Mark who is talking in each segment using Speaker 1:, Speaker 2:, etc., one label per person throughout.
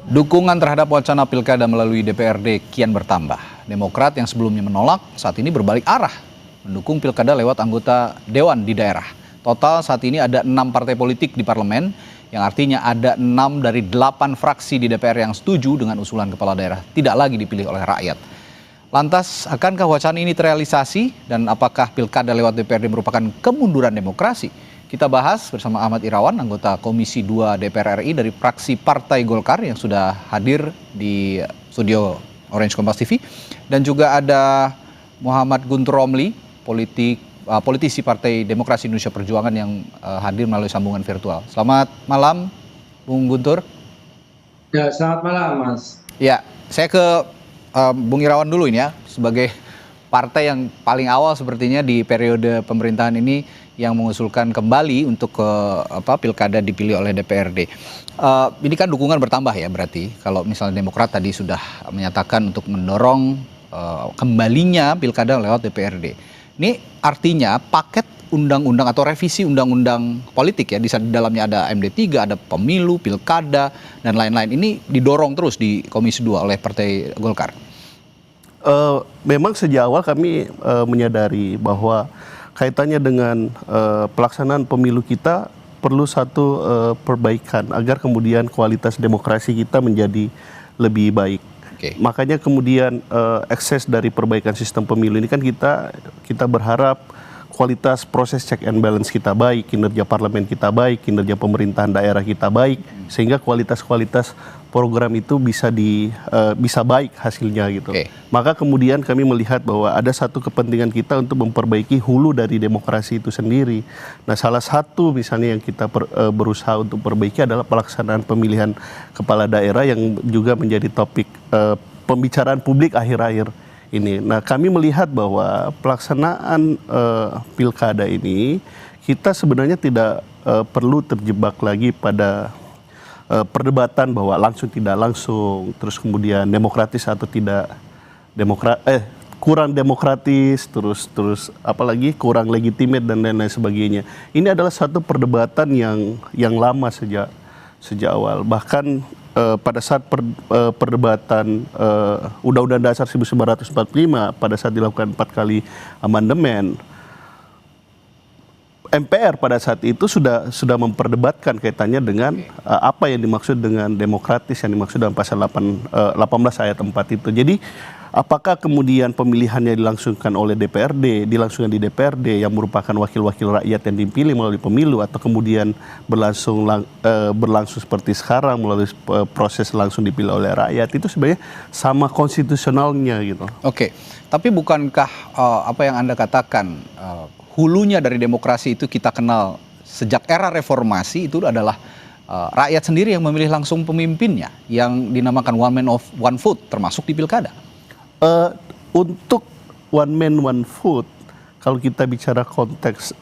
Speaker 1: Dukungan terhadap wacana pilkada melalui DPRD kian bertambah. Demokrat yang sebelumnya menolak, saat ini berbalik arah, mendukung pilkada lewat anggota dewan di daerah. Total saat ini ada 6 partai politik di parlemen, yang artinya ada 6 dari 8 fraksi di DPR yang setuju dengan usulan kepala daerah tidak lagi dipilih oleh rakyat. Lantas, akankah wacana ini terrealisasi dan apakah pilkada lewat DPRD merupakan kemunduran demokrasi? Kita bahas bersama Ahmad Irawan, anggota Komisi 2 DPR RI dari fraksi Partai Golkar yang sudah hadir di studio Orange Kompas TV. Dan juga ada Muhammad Guntur Romli, politisi Partai Demokrasi Indonesia Perjuangan yang hadir melalui sambungan virtual. Selamat malam, Bung Guntur.
Speaker 2: Ya, selamat malam, Mas.
Speaker 1: Ya, saya ke Bung Irawan dulu ini ya, sebagai partai yang paling awal sepertinya di periode pemerintahan ini yang mengusulkan kembali untuk ke pilkada dipilih oleh DPRD. Ini kan dukungan bertambah ya berarti. Kalau misalnya Demokrat tadi sudah menyatakan untuk mendorong kembalinya pilkada lewat DPRD. Ini artinya paket undang-undang atau revisi undang-undang politik ya, di dalamnya ada MD3, ada pemilu, pilkada, dan lain-lain. Ini didorong terus di Komisi 2 oleh Partai Golkar.
Speaker 3: Memang sejak awal kami menyadari bahwa kaitannya dengan pelaksanaan pemilu kita perlu satu perbaikan agar kemudian kualitas demokrasi kita menjadi lebih baik.
Speaker 1: Okay.
Speaker 3: Makanya kemudian akses dari perbaikan sistem pemilu ini kan kita berharap kualitas proses check and balance kita baik, kinerja parlemen kita baik, kinerja pemerintahan daerah kita baik, sehingga kualitas program itu bisa baik hasilnya gitu.
Speaker 1: Okay.
Speaker 3: Maka kemudian kami melihat bahwa ada satu kepentingan kita untuk memperbaiki hulu dari demokrasi itu sendiri. Nah, salah satu misalnya yang kita berusaha untuk perbaiki adalah pelaksanaan pemilihan kepala daerah yang juga menjadi topik pembicaraan publik akhir-akhir ini. Nah, kami melihat bahwa pelaksanaan pilkada ini kita sebenarnya tidak perlu terjebak lagi pada perdebatan bahwa langsung tidak langsung, terus kemudian demokratis atau tidak kurang demokratis, terus apalagi kurang legitimate dan lain-lain sebagainya. Ini adalah satu perdebatan yang lama sejak awal. Bahkan pada saat perdebatan Undang-Undang Dasar 1945 pada saat dilakukan 4 kali amandemen, MPR pada saat itu sudah memperdebatkan kaitannya dengan apa yang dimaksud dengan demokratis yang dimaksud dalam pasal 18 ayat 4 itu. Jadi apakah kemudian pemilihannya dilangsungkan dilangsungkan di DPRD yang merupakan wakil-wakil rakyat yang dipilih melalui pemilu, atau kemudian berlangsung seperti sekarang melalui proses langsung dipilih oleh rakyat, itu sebenarnya sama konstitusionalnya gitu.
Speaker 1: Oke, tapi bukankah apa yang Anda katakan hulunya dari demokrasi itu kita kenal sejak era reformasi itu adalah rakyat sendiri yang memilih langsung pemimpinnya yang dinamakan one man one vote termasuk di pilkada?
Speaker 3: Untuk one man one vote, kalau kita bicara konteks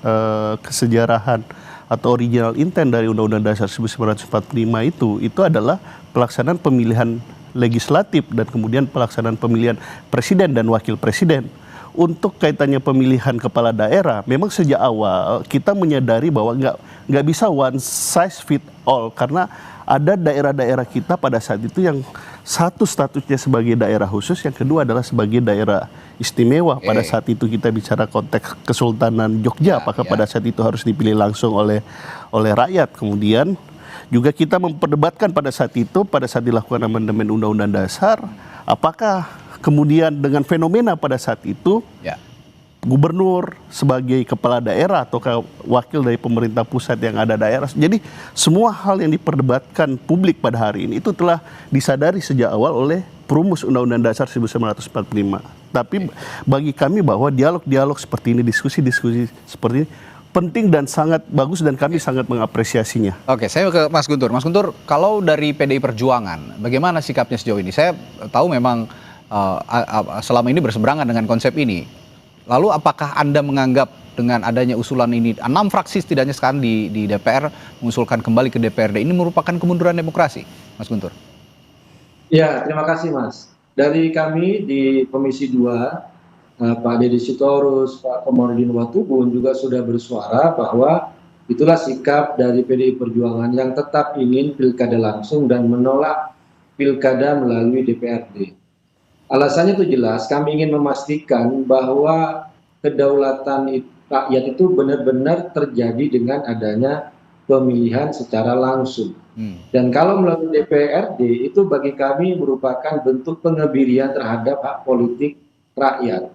Speaker 3: kesejarahan atau original intent dari Undang-Undang Dasar 1945 itu adalah pelaksanaan pemilihan legislatif dan kemudian pelaksanaan pemilihan presiden dan wakil presiden. Untuk kaitannya pemilihan kepala daerah, memang sejak awal kita menyadari bahwa nggak bisa one size fit all, karena ada daerah-daerah kita pada saat itu yang satu statusnya sebagai daerah khusus, yang kedua adalah sebagai daerah istimewa. Pada saat itu kita bicara konteks Kesultanan Jogja, apakah pada saat itu harus dipilih langsung oleh rakyat. Kemudian juga kita memperdebatkan pada saat dilakukan amandemen Undang-Undang Dasar, apakah kemudian dengan fenomena pada saat itu gubernur sebagai kepala daerah atau wakil dari pemerintah pusat yang ada daerah. Jadi semua hal yang diperdebatkan publik pada hari ini itu telah disadari sejak awal oleh perumus Undang-Undang Dasar 1945. Tapi bagi kami bahwa dialog-dialog seperti ini, diskusi-diskusi seperti ini penting dan sangat bagus, dan kami sangat mengapresiasinya.
Speaker 1: Oke, saya ke Mas Guntur. Mas Guntur, kalau dari PDI Perjuangan, bagaimana sikapnya sejauh ini? Saya tahu memang selama ini berseberangan dengan konsep ini. Lalu apakah Anda menganggap dengan adanya usulan ini, 6 fraksi setidaknya sekarang di DPR mengusulkan kembali ke DPRD, ini merupakan kemunduran demokrasi, Mas Guntur?
Speaker 2: Ya, terima kasih, Mas. Dari kami di Komisi 2, Pak Deddy Sitorus, Pak Komarudin Watubun juga sudah bersuara bahwa itulah sikap dari PDI Perjuangan yang tetap ingin pilkada langsung dan menolak pilkada melalui DPRD. Alasannya itu jelas, kami ingin memastikan bahwa kedaulatan rakyat itu benar-benar terjadi dengan adanya pemilihan secara langsung. Dan kalau melalui DPRD itu bagi kami merupakan bentuk pengebirian terhadap hak politik rakyat.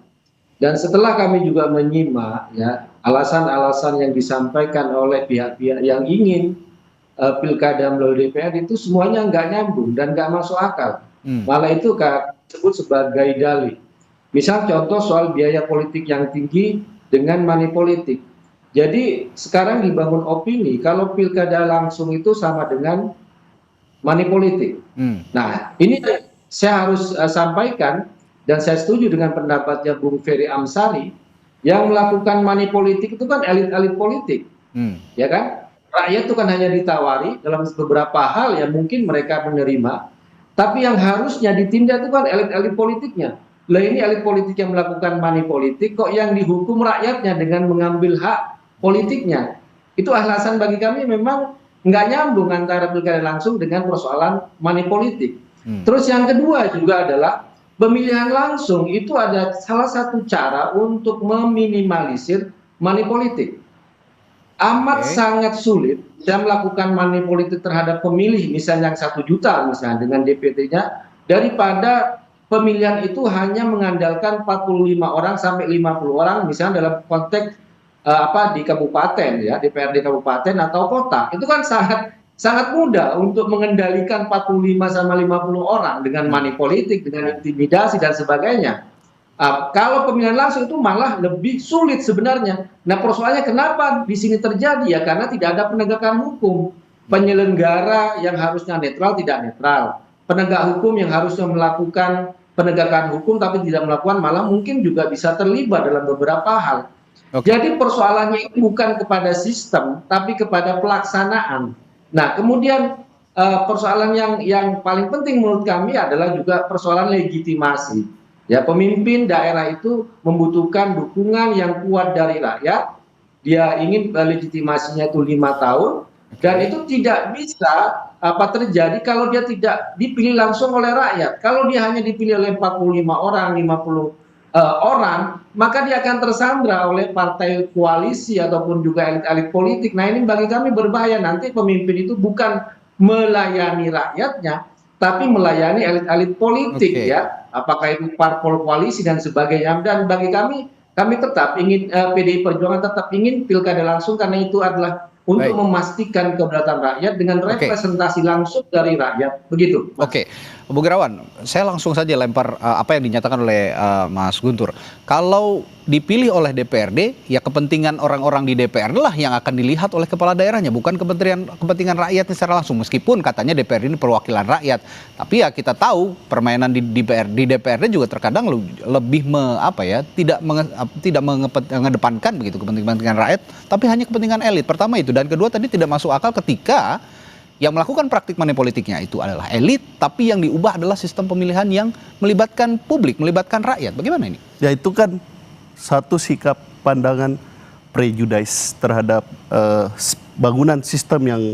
Speaker 2: Dan setelah kami juga menyimak ya alasan-alasan yang disampaikan oleh pihak-pihak yang ingin pilkada melalui DPRD itu semuanya nggak nyambung dan nggak masuk akal. Malah itu disebut sebagai dalih. Misal contoh soal biaya politik yang tinggi dengan money politik. Jadi sekarang dibangun opini kalau pilkada langsung itu sama dengan money politik. Nah ini saya harus sampaikan dan saya setuju dengan pendapatnya Bung Ferry Amsari yang melakukan money politik itu kan elit-elit politik, ya kan? Rakyat itu kan hanya ditawari dalam beberapa hal yang mungkin mereka menerima, tapi yang harusnya ditindak itu kan elit-elit politiknya. Lah ini elit politik yang melakukan money politik kok yang dihukum rakyatnya dengan mengambil hak politiknya. Itu alasan bagi kami memang nggak nyambung antara pilkada langsung dengan persoalan money politik. Terus yang kedua juga adalah pemilihan langsung itu ada salah satu cara untuk meminimalisir money politik. Amat sangat sulit saya melakukan money politik terhadap pemilih misalnya yang 1 juta misalnya dengan DPT-nya daripada pemilihan itu hanya mengandalkan 45 orang sampai 50 orang misalnya dalam konteks di kabupaten ya DPRD kabupaten atau kota. Itu kan sangat mudah untuk mengendalikan 45 sama 50 orang dengan money politik, dengan intimidasi dan sebagainya. Kalau pemilihan langsung itu malah lebih sulit sebenarnya. Nah persoalannya kenapa di sini terjadi ya karena tidak ada penegakan hukum. Penyelenggara yang harusnya netral tidak netral. Penegak hukum yang harusnya melakukan penegakan hukum tapi tidak melakukan malah mungkin juga bisa terlibat dalam beberapa hal. Jadi persoalannya itu bukan kepada sistem tapi kepada pelaksanaan. Nah kemudian persoalan yang paling penting menurut kami adalah juga persoalan legitimasi. Ya pemimpin daerah itu membutuhkan dukungan yang kuat dari rakyat. Dia ingin legitimasinya itu 5 tahun dan itu tidak bisa terjadi kalau dia tidak dipilih langsung oleh rakyat. Kalau dia hanya dipilih oleh 45 orang, 50 orang, maka dia akan tersandra oleh partai koalisi ataupun juga elit-elit politik. Nah ini bagi kami berbahaya, nanti pemimpin itu bukan melayani rakyatnya, tapi melayani elit-elit politik ya. Apakah itu parpol koalisi dan sebagainya. Dan bagi kami tetap ingin PDI Perjuangan tetap ingin pilkada langsung karena itu adalah untuk memastikan kedaulatan rakyat dengan representasi langsung dari rakyat. Begitu.
Speaker 1: Oke, Bu Guirawan, saya langsung saja lempar apa yang dinyatakan oleh Mas Guntur. Kalau dipilih oleh DPRD, ya kepentingan orang-orang di DPRD lah yang akan dilihat oleh kepala daerahnya, bukan kepentingan rakyatnya secara langsung. Meskipun katanya DPRD ini perwakilan rakyat, tapi ya kita tahu permainan di DPRD juga terkadang lebih tidak mengedepankan begitu kepentingan rakyat, tapi hanya kepentingan elit. Pertama itu, dan kedua tadi tidak masuk akal ketika yang melakukan praktik money politiknya itu adalah elit, tapi yang diubah adalah sistem pemilihan yang melibatkan publik, melibatkan rakyat. Bagaimana ini?
Speaker 3: Ya itu kan satu sikap pandangan prejudice terhadap bangunan sistem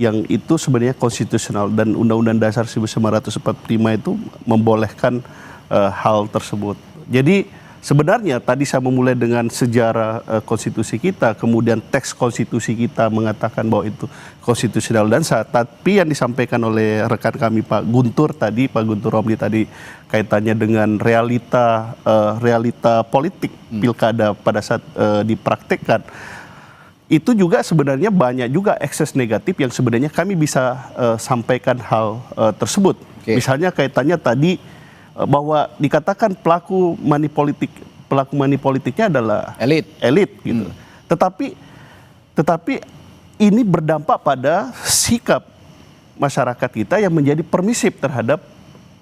Speaker 3: yang itu sebenarnya konstitusional dan Undang-Undang Dasar 1945 itu membolehkan hal tersebut. Jadi sebenarnya tadi saya memulai dengan sejarah konstitusi kita, kemudian teks konstitusi kita mengatakan bahwa itu konstitusional dan sah. Tapi yang disampaikan oleh rekan kami Pak Guntur Romli tadi kaitannya dengan realita politik pilkada pada saat dipraktekkan, itu juga sebenarnya banyak juga ekses negatif yang sebenarnya kami bisa sampaikan hal tersebut. Misalnya kaitannya tadi bahwa dikatakan pelaku money politiknya adalah elit gitu. Tetapi ini berdampak pada sikap masyarakat kita yang menjadi permisif terhadap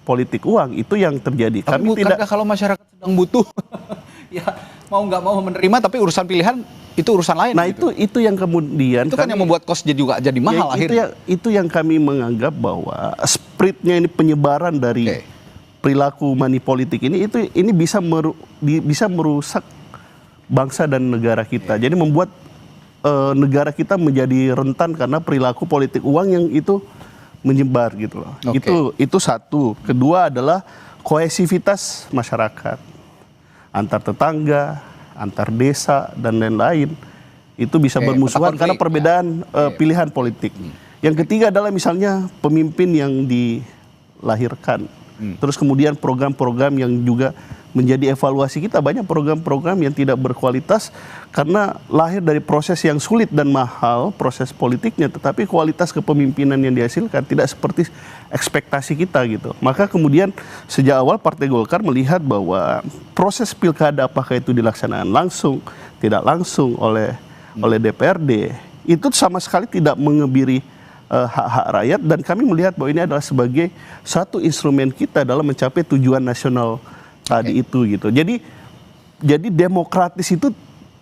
Speaker 3: politik uang. Itu yang terjadi.
Speaker 1: Kami tidak, kalau masyarakat sedang butuh ya mau nggak mau menerima, tapi urusan pilihan itu urusan lain.
Speaker 3: Nah gitu. itu yang kemudian
Speaker 1: itu kan yang membuat kos juga jadi mahal akhirnya.
Speaker 3: Itu yang kami menganggap bahwa spiritnya ini penyebaran dari perilaku money politik ini bisa merusak bangsa dan negara kita. Jadi membuat negara kita menjadi rentan karena perilaku politik uang yang itu menyebar gitu loh.
Speaker 1: Oke.
Speaker 3: Itu satu. Kedua adalah kohesivitas masyarakat antar tetangga, antar desa dan lain-lain. Itu bisa
Speaker 1: Oke,
Speaker 3: bermusuhan
Speaker 1: peta
Speaker 3: karena
Speaker 1: konflik,
Speaker 3: perbedaan pilihan politik. Yang ketiga adalah misalnya pemimpin yang dilahirkan. Terus kemudian program-program yang juga menjadi evaluasi kita, banyak program-program yang tidak berkualitas karena lahir dari proses yang sulit dan mahal proses politiknya, tetapi kualitas kepemimpinan yang dihasilkan tidak seperti ekspektasi kita gitu. Maka kemudian sejak awal Partai Golkar melihat bahwa proses pilkada apakah itu dilaksanakan langsung, tidak langsung oleh DPRD, itu sama sekali tidak mengebiri hak-hak rakyat, dan kami melihat bahwa ini adalah sebagai satu instrumen kita dalam mencapai tujuan nasional tadi itu gitu. Jadi demokratis itu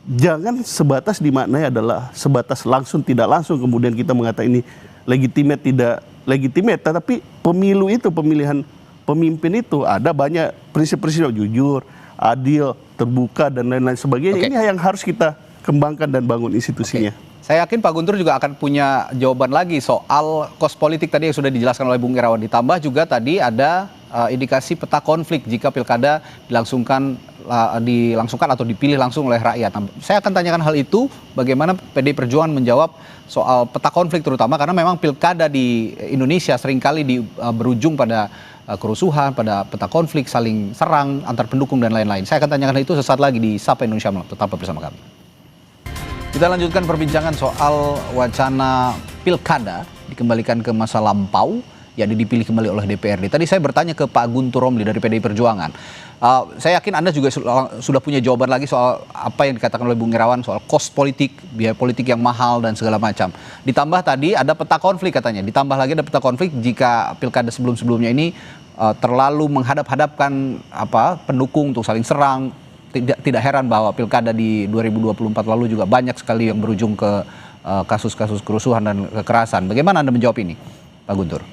Speaker 3: jangan sebatas dimaknai adalah sebatas langsung tidak langsung kemudian kita mengatakan ini legitimate tidak legitimate, tetapi pemilu itu, pemilihan pemimpin itu ada banyak prinsip-prinsip jujur, adil, terbuka dan lain-lain sebagainya. Ini yang harus kita kembangkan dan bangun institusinya.
Speaker 1: Saya yakin Pak Guntur juga akan punya jawaban lagi soal kos politik tadi yang sudah dijelaskan oleh Bung Irawan. Ditambah juga tadi ada indikasi peta konflik jika pilkada dilangsungkan atau dipilih langsung oleh rakyat. Nah, saya akan tanyakan hal itu, bagaimana PDI Perjuangan menjawab soal peta konflik terutama karena memang pilkada di Indonesia seringkali berujung pada kerusuhan, pada peta konflik, saling serang antar pendukung dan lain-lain. Saya akan tanyakan itu sesaat lagi di Sapa Indonesia Malam. Tetap bersama kami. Kita lanjutkan perbincangan soal wacana pilkada dikembalikan ke masa lampau, yakni dipilih kembali oleh DPRD. Tadi saya bertanya ke Pak Guntur Romli dari PDI Perjuangan. Saya yakin Anda juga sudah punya jawaban lagi soal apa yang dikatakan oleh Bung Irawan soal kos politik, biaya politik yang mahal dan segala macam. Ditambah tadi ada peta konflik katanya. Ditambah lagi ada peta konflik jika pilkada sebelum-sebelumnya ini terlalu menghadap-hadapkan pendukung untuk saling serang. Tidak heran bahwa pilkada di 2024 lalu juga banyak sekali yang berujung ke kasus-kasus kerusuhan dan kekerasan. Bagaimana Anda menjawab ini, Pak Guntur?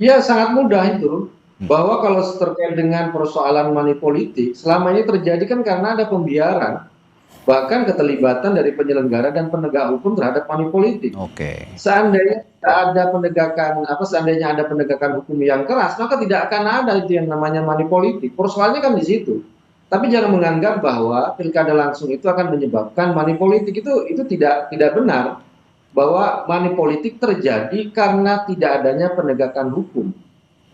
Speaker 2: Ya, sangat mudah itu. Bahwa kalau terkait dengan persoalan money politik, selama ini terjadi kan karena ada pembiaran, bahkan keterlibatan dari penyelenggara dan penegak hukum terhadap money politik.
Speaker 1: Oke.
Speaker 2: Seandainya ada penegakan hukum yang keras, maka tidak akan ada itu yang namanya money politik. Persoalannya kan di situ. Tapi jangan menganggap bahwa pilkada langsung itu akan menyebabkan money politik, itu tidak benar. Bahwa money politik terjadi karena tidak adanya penegakan hukum.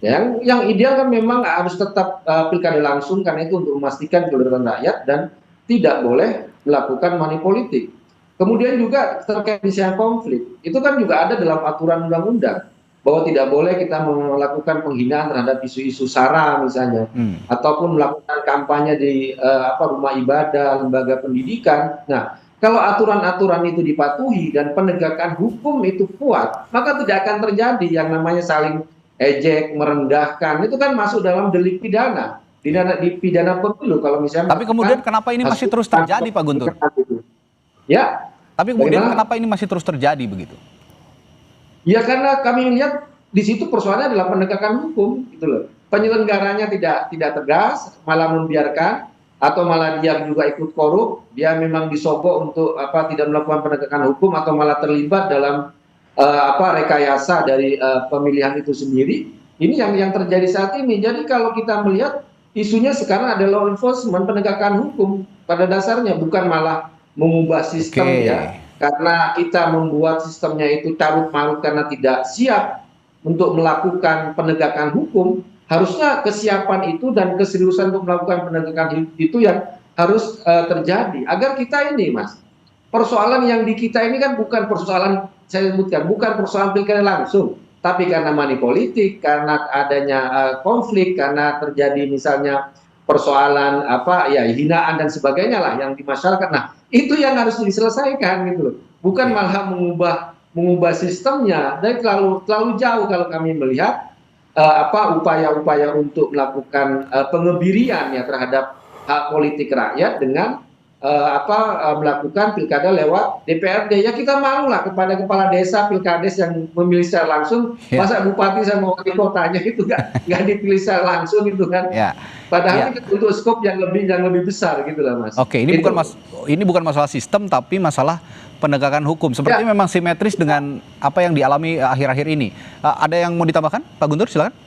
Speaker 2: Yang ideal kan memang harus tetap pilkada langsung, karena itu untuk memastikan kedaulatan rakyat dan tidak boleh melakukan money politik. Kemudian juga terkait misalnya konflik, itu kan juga ada dalam aturan undang-undang bahwa tidak boleh kita melakukan penghinaan terhadap isu-isu sara misalnya, ataupun melakukan kampanye di rumah ibadah, lembaga pendidikan. Nah, kalau aturan-aturan itu dipatuhi dan penegakan hukum itu kuat, maka tidak akan terjadi yang namanya saling ejek, merendahkan. Itu kan masuk dalam delik pidana, pidana pemilu kalau misalnya.
Speaker 1: Tapi kemudian kenapa ini masih terus terjadi, Pak Guntur?
Speaker 2: Ya.
Speaker 1: Tapi kemudian kenapa ini masih terus terjadi begitu?
Speaker 2: Ya karena kami lihat di situ persoalannya adalah penegakan hukum, gitu loh. Penyelenggaranya tidak tegas, malah membiarkan, atau malah dia juga ikut korup, dia memang disogok untuk tidak melakukan penegakan hukum atau malah terlibat dalam rekayasa dari pemilihan itu sendiri. Ini yang terjadi saat ini. Jadi kalau kita melihat isunya sekarang adalah law enforcement, penegakan hukum pada dasarnya, bukan malah mengubah sistem ya. Karena kita membuat sistemnya itu carut-marut karena tidak siap untuk melakukan penegakan hukum, harusnya kesiapan itu dan keseriusan untuk melakukan penegakan itu yang harus terjadi. Agar kita ini, Mas, persoalan yang di kita ini kan bukan persoalan, saya sebutkan, bukan persoalan pilkada langsung, tapi karena money politik, karena adanya konflik, karena terjadi misalnya persoalan hinaan dan sebagainya lah yang di masyarakat. Nah, itu yang harus diselesaikan gitu loh. Bukan malah mengubah sistemnya. Dan terlalu jauh kalau kami melihat upaya-upaya untuk melakukan pengebirian ya terhadap hak politik rakyat dengan melakukan pilkada lewat DPRD. Ya kita malu lah kepada kepala desa pilkades yang memilih secara langsung.
Speaker 1: Ya.
Speaker 2: Masa bupati sama wali kotanya itu nggak dipilih secara langsung gitu kan?
Speaker 1: Ya.
Speaker 2: Padahal itu untuk skop yang lebih besar gitu lah Mas.
Speaker 1: Oke, ini
Speaker 2: Gitu.
Speaker 1: ini bukan masalah sistem tapi masalah penegakan hukum. Sepertinya memang simetris dengan apa yang dialami akhir-akhir ini. Ada yang mau ditambahkan, Pak Guntur? Silakan.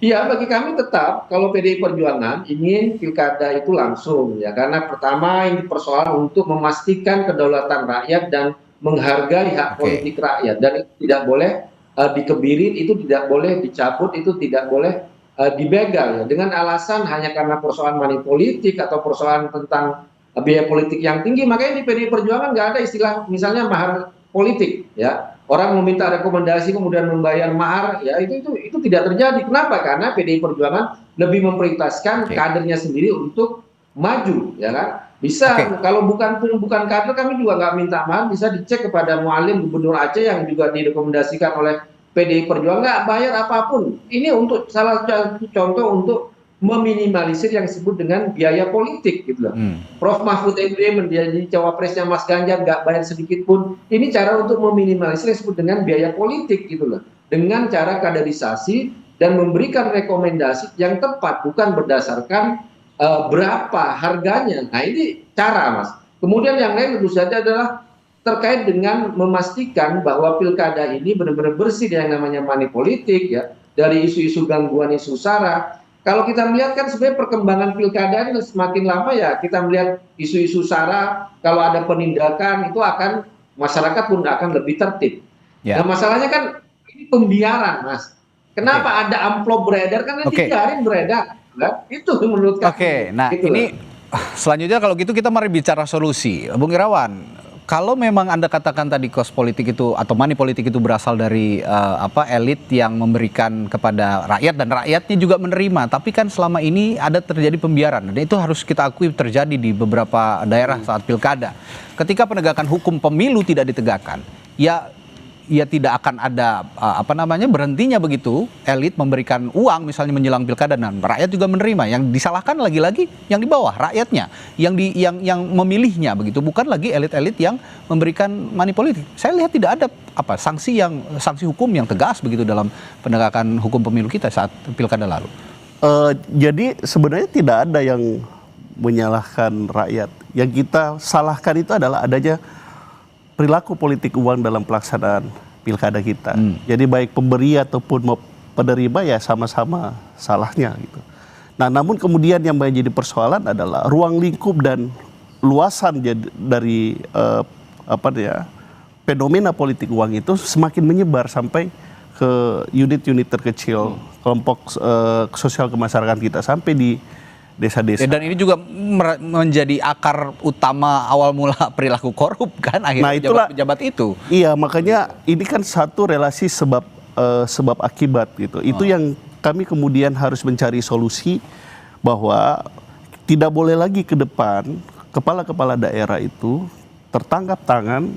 Speaker 2: Iya, bagi kami tetap kalau PDI Perjuangan ingin pilkada itu langsung ya, karena pertama ini persoalan untuk memastikan kedaulatan rakyat dan menghargai hak politik rakyat, dan itu tidak boleh dikebirin, itu tidak boleh dicabut, itu tidak boleh dibegal ya, dengan alasan hanya karena persoalan money politik atau persoalan tentang biaya politik yang tinggi. Makanya di PDI Perjuangan nggak ada istilah misalnya mahar politik ya. Orang meminta rekomendasi kemudian membayar mahar, ya itu tidak terjadi. Kenapa? Karena PDI Perjuangan lebih memprioritaskan kadernya sendiri untuk maju, ya kan? Bisa kalau bukan kader, kami juga nggak minta mahar, bisa dicek kepada Mualim Gubernur Aceh yang juga direkomendasikan oleh PDI Perjuangan, nggak bayar apapun. Ini untuk salah satu contoh untuk meminimalisir yang disebut dengan biaya politik gitu loh. Prof Mahfud MD menjadi cawapresnya Mas Ganjar nggak bayar sedikit pun. Ini cara untuk meminimalisir yang disebut dengan biaya politik gitu loh. Dengan cara kaderisasi dan memberikan rekomendasi yang tepat, bukan berdasarkan berapa harganya. Nah ini cara Mas. Kemudian yang lain tentu saja adalah terkait dengan memastikan bahwa pilkada ini benar-benar bersih dari yang namanya money politik ya, dari isu-isu gangguan isu sara. Kalau kita melihat kan sebenarnya perkembangan pilkada ini semakin lama ya, kita melihat isu-isu sara, kalau ada penindakan itu akan masyarakat pun akan lebih tertib. Nah masalahnya kan ini pembiaran Mas. Kenapa ada amplop beredar? Karena dibiarin beredar. Nah, itu menurut kami.
Speaker 1: Nah gitu ini selanjutnya kalau gitu kita mari bicara solusi. Bung Irawan, kalau memang Anda katakan tadi kos politik itu atau money politik itu berasal dari elit yang memberikan kepada rakyat dan rakyatnya juga menerima, tapi kan selama ini ada terjadi pembiaran dan itu harus kita akui terjadi di beberapa daerah saat pilkada. Ketika penegakan hukum pemilu tidak ditegakkan, ya tidak akan ada berhentinya begitu elit memberikan uang misalnya menjelang pilkada dan rakyat juga menerima. Yang disalahkan lagi-lagi yang di bawah, rakyatnya, yang memilihnya begitu, bukan lagi elit-elit yang memberikan money politik. Saya lihat tidak ada sanksi hukum yang tegas begitu dalam penegakan hukum pemilu kita saat pilkada lalu.
Speaker 3: Jadi sebenarnya tidak ada yang menyalahkan rakyat. Yang kita salahkan itu adalah adanya perilaku politik uang dalam pelaksanaan pilkada kita. Jadi baik pemberi ataupun penerima ya sama-sama salahnya gitu. Nah, namun kemudian yang menjadi persoalan adalah ruang lingkup dan luasan dari fenomena politik uang itu semakin menyebar sampai ke unit-unit terkecil, kelompok sosial kemasyarakatan kita sampai di desa-desa.
Speaker 1: Dan ini juga menjadi akar utama awal mula perilaku korup kan akhirnya pejabat itu.
Speaker 3: Iya, makanya ini kan satu relasi sebab akibat gitu. Itu yang kami kemudian harus mencari solusi bahwa tidak boleh lagi ke depan kepala-kepala daerah itu tertangkap tangan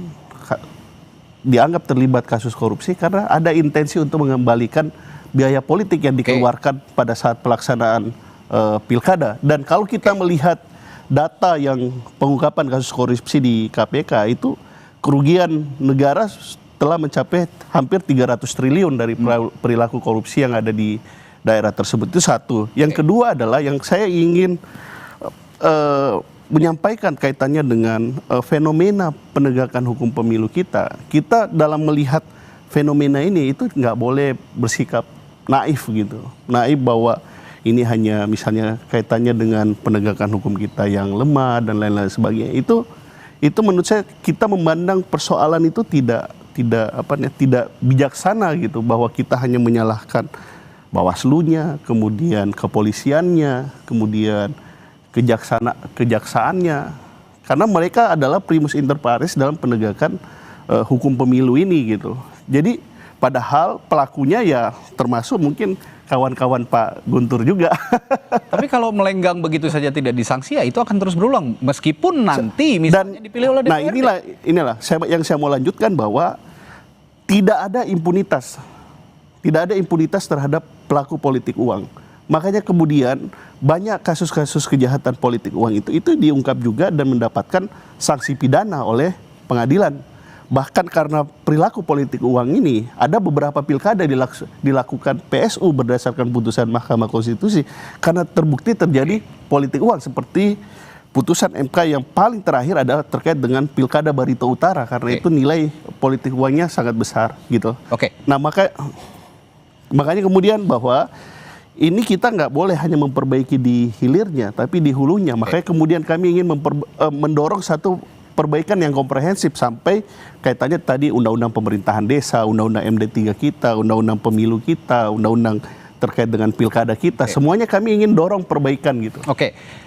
Speaker 3: dianggap terlibat kasus korupsi karena ada intensi untuk mengembalikan biaya politik yang dikeluarkan pada saat pelaksanaan pilkada. Dan kalau kita melihat data yang pengungkapan kasus korupsi di KPK itu kerugian negara telah mencapai hampir 300 triliun dari perilaku korupsi yang ada di daerah tersebut. Itu satu. Yang kedua adalah yang saya ingin menyampaikan kaitannya dengan fenomena penegakan hukum pemilu kita. Kita dalam melihat fenomena ini itu nggak boleh bersikap naif gitu. Naif bahwa ini hanya misalnya kaitannya dengan penegakan hukum kita yang lemah dan lain-lain sebagainya. Itu menurut saya kita memandang persoalan itu tidak bijaksana gitu, bahwa kita hanya menyalahkan Bawaslunya, kemudian kepolisiannya, kemudian kejaksaannya, karena mereka adalah primus inter pares dalam penegakan hukum pemilu ini gitu. Jadi padahal pelakunya ya termasuk mungkin kawan-kawan Pak Guntur juga.
Speaker 1: Tapi kalau melenggang begitu saja tidak disanksi, ya itu akan terus berulang meskipun nanti misalnya dipilih oleh DPRD.
Speaker 3: Nah inilah yang saya mau lanjutkan bahwa tidak ada impunitas terhadap pelaku politik uang. Makanya kemudian banyak kasus-kasus kejahatan politik uang itu diungkap juga dan mendapatkan sanksi pidana oleh pengadilan. Bahkan karena perilaku politik uang ini, ada beberapa pilkada dilakukan PSU berdasarkan putusan Mahkamah Konstitusi karena terbukti terjadi politik uang, seperti putusan MK yang paling terakhir adalah terkait dengan Pilkada Barito Utara, karena itu nilai politik uangnya sangat besar gitu. Nah makanya kemudian bahwa ini kita nggak boleh hanya memperbaiki di hilirnya, tapi di hulunya. Makanya kemudian kami ingin mendorong satu perbaikan yang komprehensif sampai kaitannya tadi undang-undang pemerintahan desa, undang-undang MD3 kita, undang-undang pemilu kita, undang-undang terkait dengan pilkada kita, semuanya kami ingin dorong perbaikan gitu.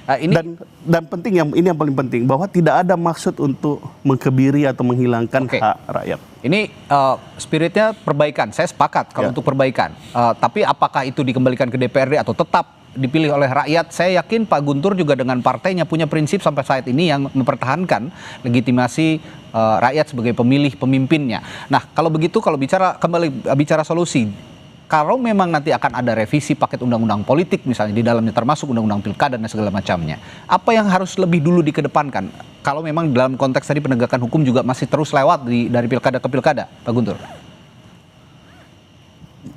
Speaker 1: Ini
Speaker 3: dan penting, ini yang paling penting, bahwa tidak ada maksud untuk mengkebiri atau menghilangkan hak rakyat.
Speaker 1: Ini spiritnya perbaikan, saya sepakat kalau untuk perbaikan. Tapi apakah itu dikembalikan ke DPRD atau tetap dipilih oleh rakyat? Saya yakin Pak Guntur juga dengan partainya punya prinsip sampai saat ini yang mempertahankan legitimasi rakyat sebagai pemilih pemimpinnya. Nah, kalau begitu, kalau bicara solusi, kalau memang nanti akan ada revisi paket undang-undang politik misalnya di dalamnya termasuk undang-undang pilkada dan segala macamnya, apa yang harus lebih dulu dikedepankan? Kalau memang dalam konteks tadi penegakan hukum juga masih terus lewat dari pilkada ke pilkada, Pak Guntur?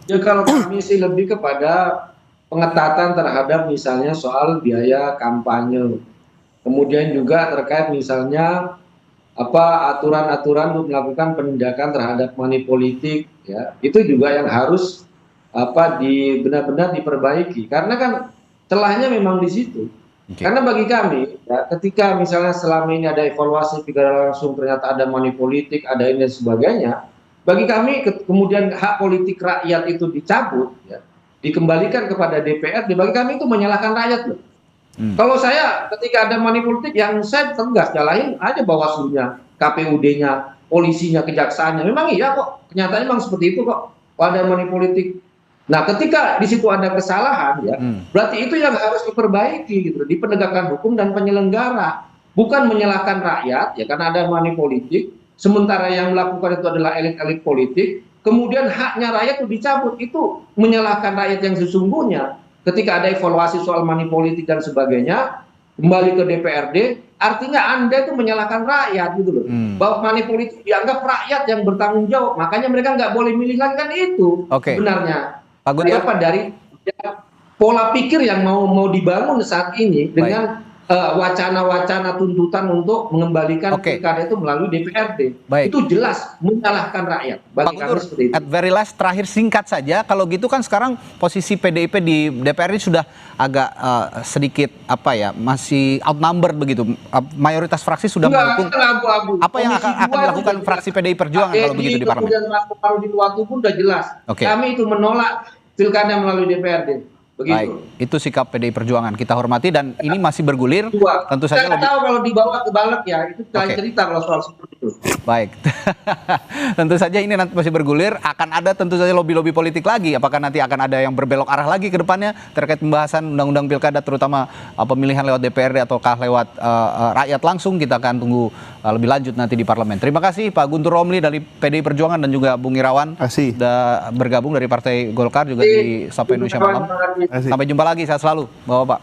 Speaker 2: Ya kalau kami sih lebih kepada pengetatan terhadap misalnya soal biaya kampanye, kemudian juga terkait misalnya aturan-aturan untuk melakukan penindakan terhadap money politik, ya itu juga yang harus benar-benar diperbaiki, karena kan celahnya memang di situ. Karena bagi kami, ya, ketika misalnya selama ini ada evaluasi pilkada langsung ternyata ada money politik, ada ini dan sebagainya, bagi kami kemudian hak politik rakyat itu dicabut, ya, dikembalikan kepada DPRD, bagi kami itu menyalahkan rakyat loh. Kalau saya ketika ada money politik, yang saya tegas jalanin aja Bawaslu-nya, KPUD-nya, polisinya, kejaksaannya. Memang iya kok, kenyataannya memang seperti itu kok. Ada money politik. Nah, ketika di situ ada kesalahan, ya, berarti itu yang harus diperbaiki gitu di penegakan hukum dan penyelenggara, bukan menyalahkan rakyat, ya, karena ada money politik. Sementara yang melakukan itu adalah elit-elit politik, kemudian haknya rakyat itu dicabut, itu menyalahkan rakyat yang sesungguhnya. Ketika ada evaluasi soal money politik dan sebagainya, kembali ke DPRD, artinya Anda itu menyalahkan rakyat gitu loh. Bahwa money politik dianggap rakyat yang bertanggung jawab, makanya mereka nggak boleh milih lagi, kan itu sebenarnya. Apa dari pola pikir yang mau dibangun saat ini dengan wacana-wacana tuntutan untuk mengembalikan pilkada itu melalui DPRD. Itu jelas menyalahkan rakyat. Bagi kami seperti itu.
Speaker 1: At very last, terakhir singkat saja, kalau gitu kan sekarang posisi PDIP di DPRD sudah agak sedikit masih outnumbered begitu. Mayoritas fraksi sudah mendukung. Apa yang akan dilakukan fraksi PDI Perjuangan kalau begitu di parlemen?
Speaker 2: Kemudian kalau di Waktu pun sudah jelas. Kami itu menolak pilkada melalui DPRD. Begitu.
Speaker 1: Baik, itu sikap PDI Perjuangan, kita hormati, dan ini masih bergulir. Tentu saja
Speaker 2: saya tahu kalau dibawa ke balik ya, itu cerita kalau soal seperti itu.
Speaker 1: Baik, tentu saja ini nanti masih bergulir, akan ada tentu saja lobby-lobby politik lagi. Apakah nanti akan ada yang berbelok arah lagi ke depannya terkait pembahasan undang-undang pilkada, terutama pemilihan lewat DPRD ataukah lewat rakyat langsung? Kita akan tunggu lebih lanjut nanti di parlemen. Terima kasih Pak Guntur Romli dari PDI Perjuangan dan juga Bung Irawan sudah bergabung dari Partai Golkar juga di Sapa Indonesia Malam. Sampai jumpa lagi, sehat selalu Bapak-bapak.